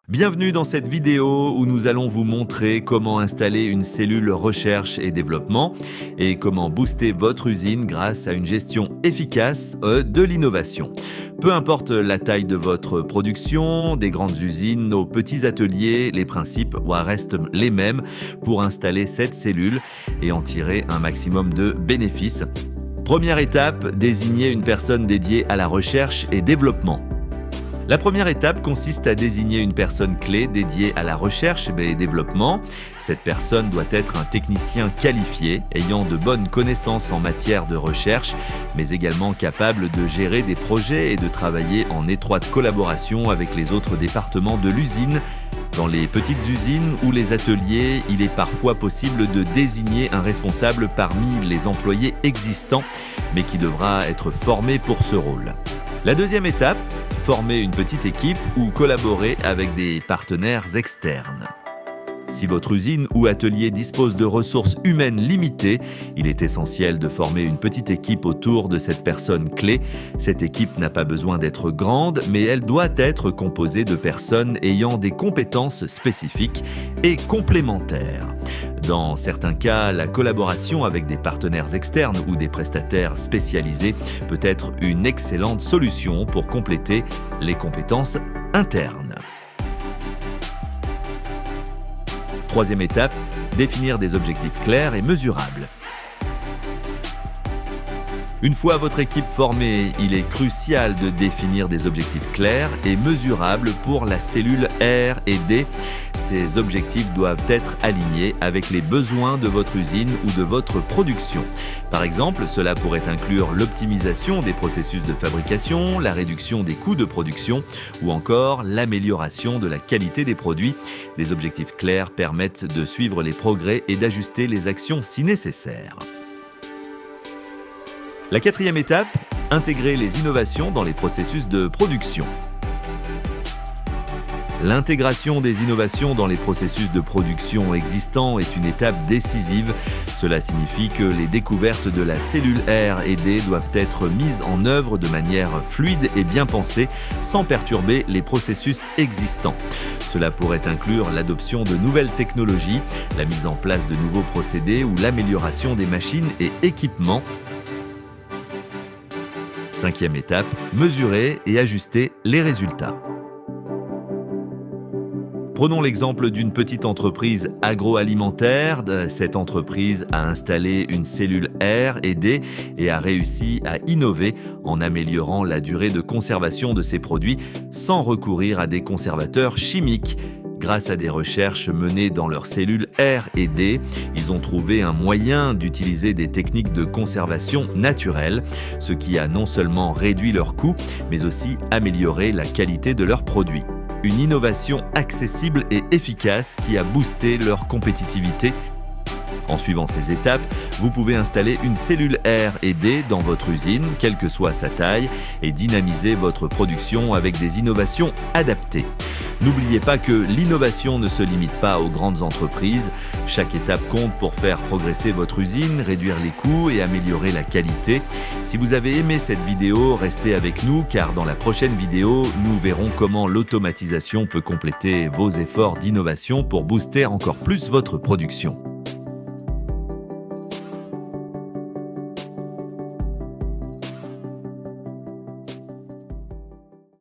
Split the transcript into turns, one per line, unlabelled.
Bienvenue dans cette vidéo où nous allons vous montrer comment installer une cellule recherche et développement et comment booster votre usine grâce à une gestion efficace de l'innovation. Peu importe la taille de votre production, des grandes usines aux petits ateliers, les principes restent les mêmes pour installer cette cellule et en tirer un maximum de bénéfices. Première étape, désigner une personne dédiée à la recherche et développement. La première étape consiste à désigner une personne clé dédiée à la recherche et développement. Cette personne doit être un technicien qualifié, ayant de bonnes connaissances en matière de recherche, mais également capable de gérer des projets et de travailler en étroite collaboration avec les autres départements de l'usine. Dans les petites usines ou les ateliers, il est parfois possible de désigner un responsable parmi les employés existants, mais qui devra être formé pour ce rôle. La deuxième étape, former une petite équipe ou collaborer avec des partenaires externes. Si votre usine ou atelier dispose de ressources humaines limitées, il est essentiel de former une petite équipe autour de cette personne clé. Cette équipe n'a pas besoin d'être grande, mais elle doit être composée de personnes ayant des compétences spécifiques et complémentaires. Dans certains cas, la collaboration avec des partenaires externes ou des prestataires spécialisés peut être une excellente solution pour compléter les compétences internes. Troisième étape, définir des objectifs clairs et mesurables. Une fois votre équipe formée, il est crucial de définir des objectifs clairs et mesurables pour la cellule R&D. Ces objectifs doivent être alignés avec les besoins de votre usine ou de votre production. Par exemple, cela pourrait inclure l'optimisation des processus de fabrication, la réduction des coûts de production ou encore l'amélioration de la qualité des produits. Des objectifs clairs permettent de suivre les progrès et d'ajuster les actions si nécessaire. La quatrième étape, intégrer les innovations dans les processus de production. L'intégration des innovations dans les processus de production existants est une étape décisive. Cela signifie que les découvertes de la cellule R&D doivent être mises en œuvre de manière fluide et bien pensée, sans perturber les processus existants. Cela pourrait inclure l'adoption de nouvelles technologies, la mise en place de nouveaux procédés ou l'amélioration des machines et équipements. Cinquième étape, mesurer et ajuster les résultats. Prenons l'exemple d'une petite entreprise agroalimentaire. Cette entreprise a installé une cellule R&D et a réussi à innover en améliorant la durée de conservation de ses produits sans recourir à des conservateurs chimiques. Grâce à des recherches menées dans leur cellule R&D, ils ont trouvé un moyen d'utiliser des techniques de conservation naturelles, ce qui a non seulement réduit leurs coûts, mais aussi amélioré la qualité de leurs produits. Une innovation accessible et efficace qui a boosté leur compétitivité. En suivant ces étapes, vous pouvez installer une cellule R&D dans votre usine, quelle que soit sa taille, et dynamiser votre production avec des innovations adaptées. N'oubliez pas que l'innovation ne se limite pas aux grandes entreprises. Chaque étape compte pour faire progresser votre usine, réduire les coûts et améliorer la qualité. Si vous avez aimé cette vidéo, restez avec nous car dans la prochaine vidéo, nous verrons comment l'automatisation peut compléter vos efforts d'innovation pour booster encore plus votre production.